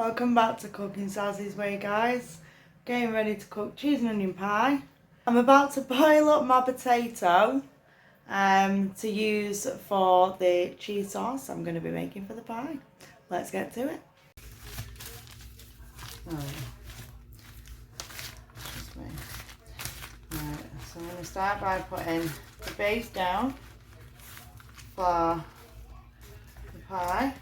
Welcome back to Cooking Sazzy's Way, guys. Getting ready to cook cheese and onion pie. I'm about to boil up my potato to use for the cheese sauce I'm going to be making for the pie. Let's get to it. Right, so I'm going to start by putting the base down for the pie.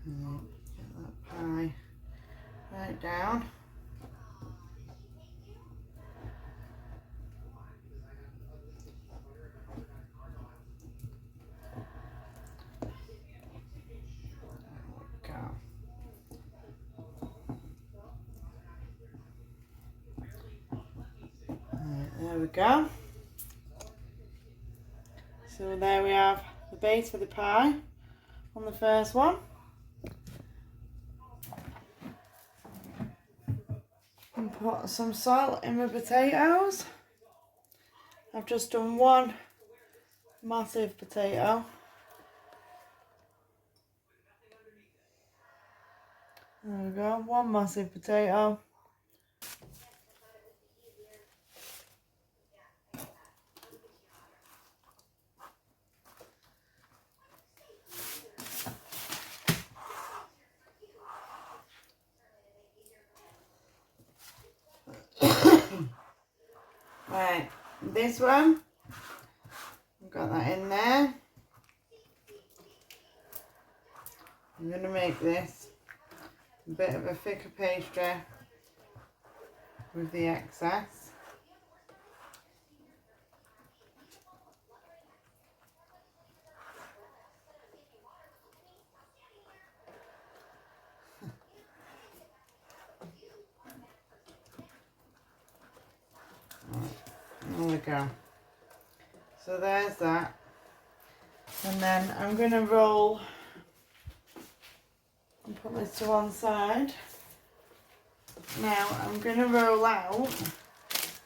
Get that pie right down. There we go. So there we have the base for the pie on the first one. And put some salt in my potatoes. I've just done one massive potato. There we go, one massive potato. Right, this one, I've got that in there. I'm going to make this a bit of a thicker pastry with the excess. There we go. So there's that. And then I'm going to roll and put this to one side. Now I'm going to roll out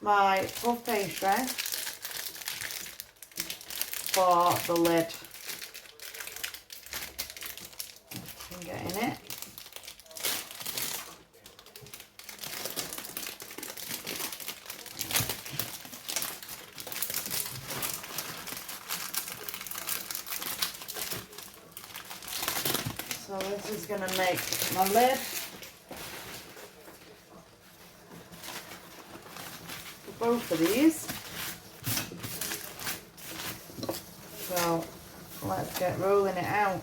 my puff pastry for the lid. You can get in it. So this is going to make my lid for both of these. So let's get rolling it out.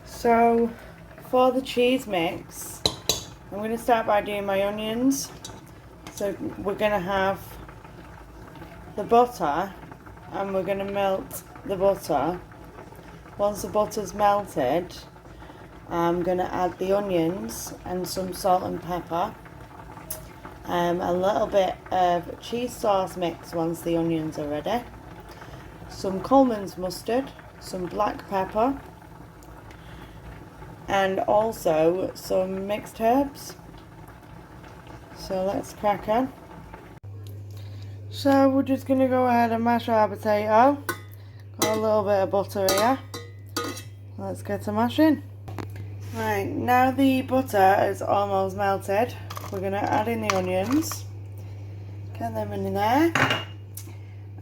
So for the cheese mix, I'm going to start by doing my onions. So we're going to have the butter and we're going to melt the butter. Once the butter's melted, I'm going to add the onions and some salt and pepper. A little bit of cheese sauce mix once the onions are ready. Some Coleman's mustard, some black pepper, and also some mixed herbs. So let's crack on. So we're just going to go ahead and mash our potato. Got a little bit of butter here. Let's get to mashing. Right, now the butter is almost melted, we're going to add in the onions. Get them in there.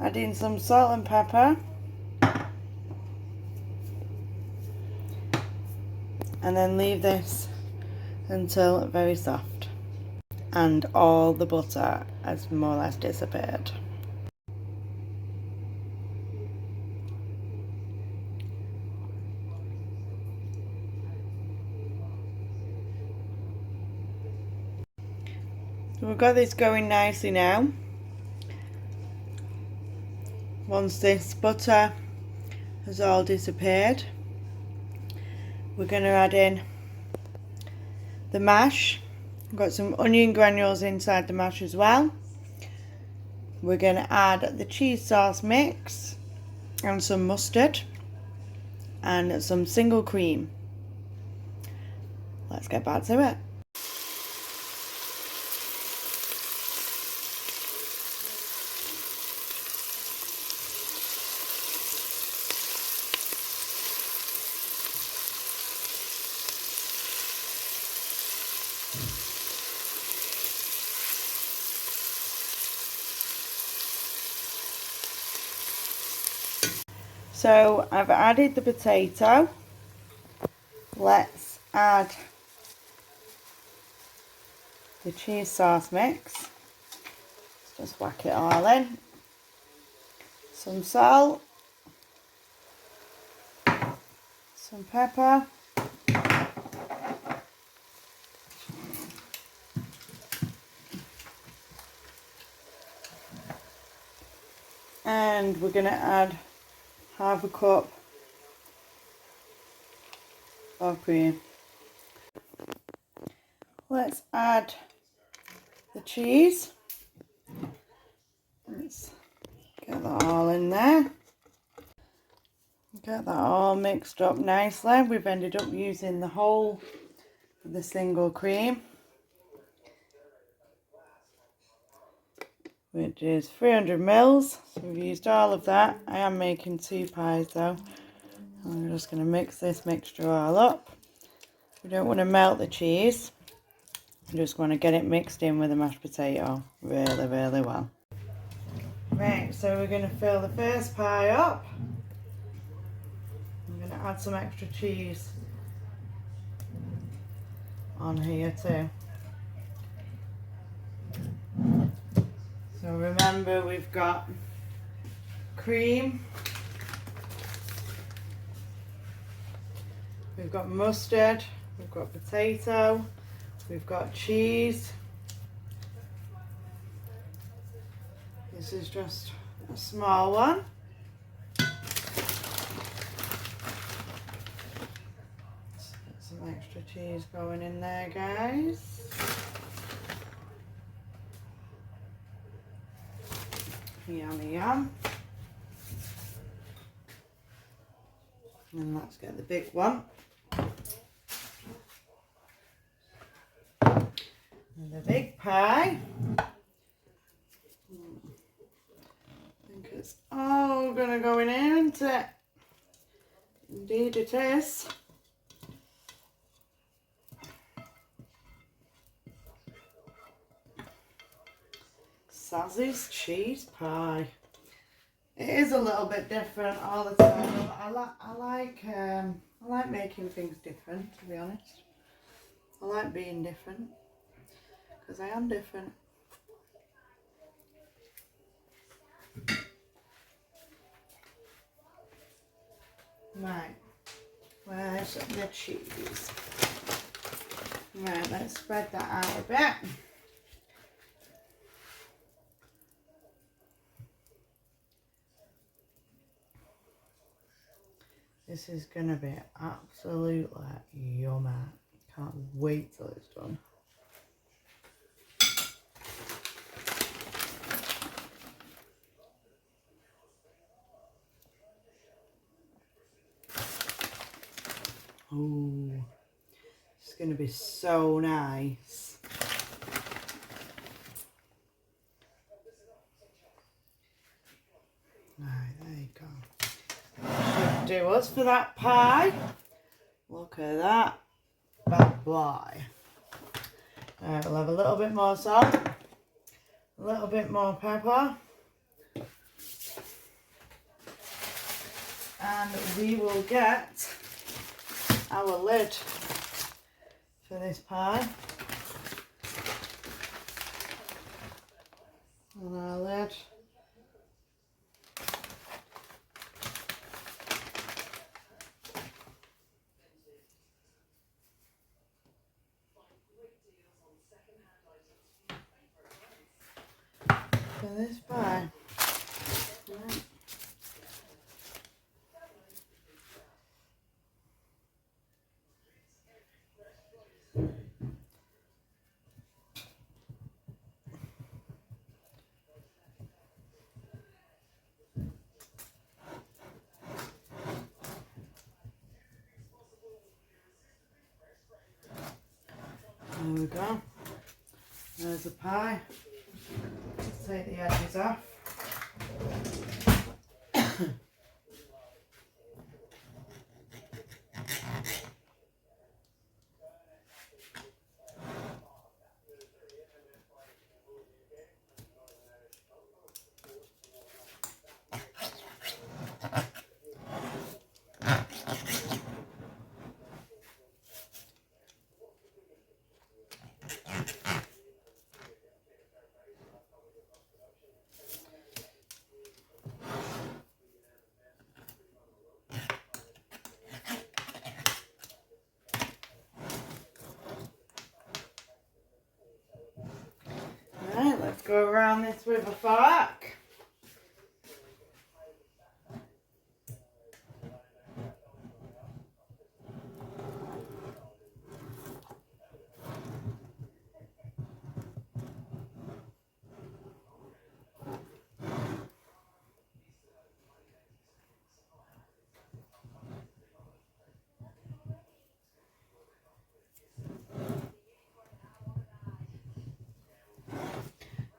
Add in some salt and pepper. and then leave this until very soft and all the butter has more or less disappeared. So we've got this going nicely now. Once this butter has all disappeared, we're going to add in the mash. I've got some onion granules inside the mash as well. We're going to add the cheese sauce mix and some mustard and some single cream. Let's get back to it. So I've added the potato. Let's add the cheese sauce mix. Let's just whack it all in. Some salt, some pepper, and we're going to add half a cup of cream. Let's add the cheese. Let's get that all in there. Get that all mixed up nicely. We've ended up using the whole of the single cream, which is 300 mils. So we've used all of that. I am making 2 pies though. I'm just going to mix this mixture all up. We don't want to melt the cheese. I just want to get it mixed in with the mashed potato really, really well. Right, so we're going to fill the first pie up. I'm going to add some extra cheese on here too. So remember, we've got cream, we've got mustard, we've got potato, we've got cheese. This is just a small one. Let's get some extra cheese going in there, guys. Yummy yum. And let's get the big one. And the big pie. I think it's all gonna go in here, isn't it? Indeed it is. Sazzy's cheese pie. It is a little bit different all the time. I like making things different, to be honest. I like being different because I am different. Right, where's the cheese? Right, let's spread that out a bit. This is gonna be absolutely yummy. Can't wait till it's done. Oh, it's gonna be so nice. Right, there you go. Should do us for that pie. Look at that bad boy. Alright, we'll have a little bit more salt, a little bit more pepper, and we will get our lid for this pie. On our lid. For this pie. Right. There we go. There's the pie. Let's take the edges off. Right, let's go around this with a fork.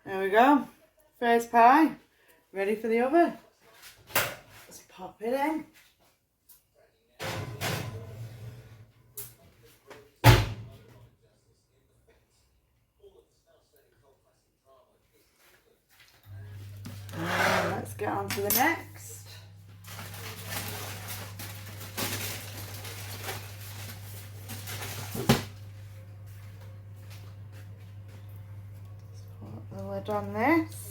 There we go. First pie. Ready for the oven. Let's pop it in. And let's get on to the next. Let's put the lid on this.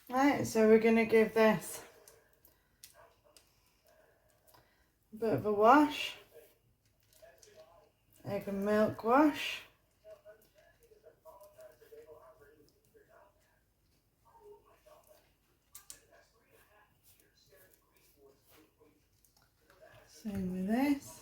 Right, so we're going to give this a bit of a wash egg and milk wash. Same with this.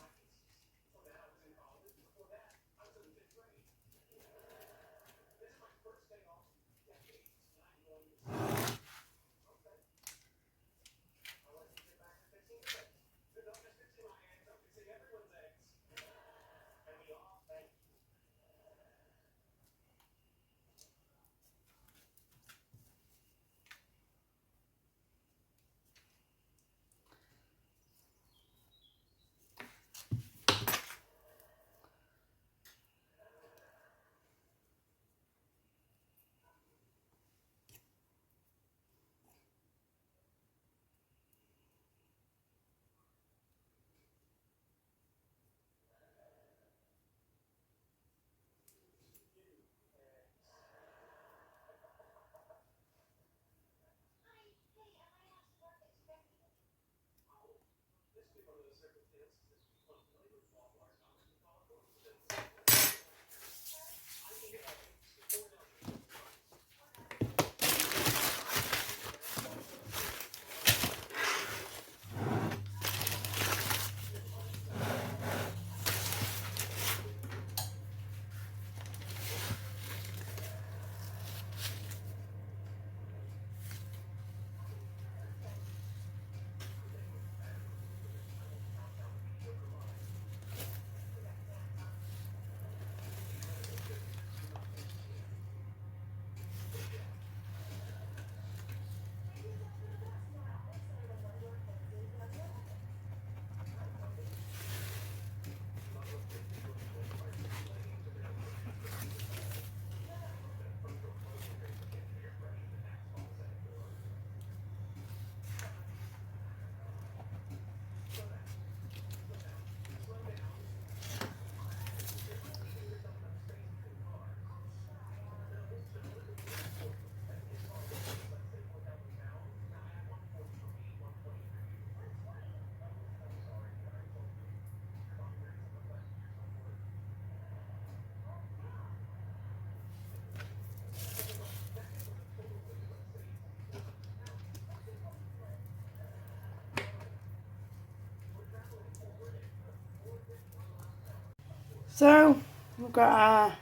So we've got our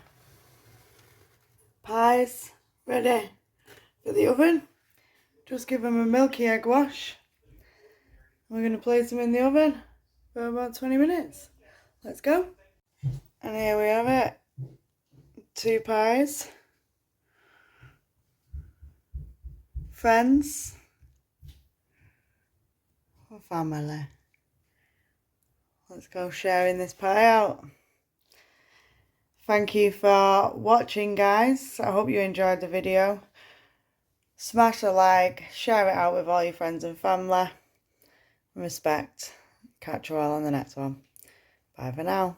pies ready for the oven. Just give them a milky egg wash. We're going to place them in the oven for about 20 minutes. Let's go. And here we have it. 2 pies. Friends. Or family. Let's go sharing this pie out. Thank you for watching, guys. I hope you enjoyed the video. Smash a like, share it out with all your friends and family. Respect. Catch you all on the next one. Bye for now.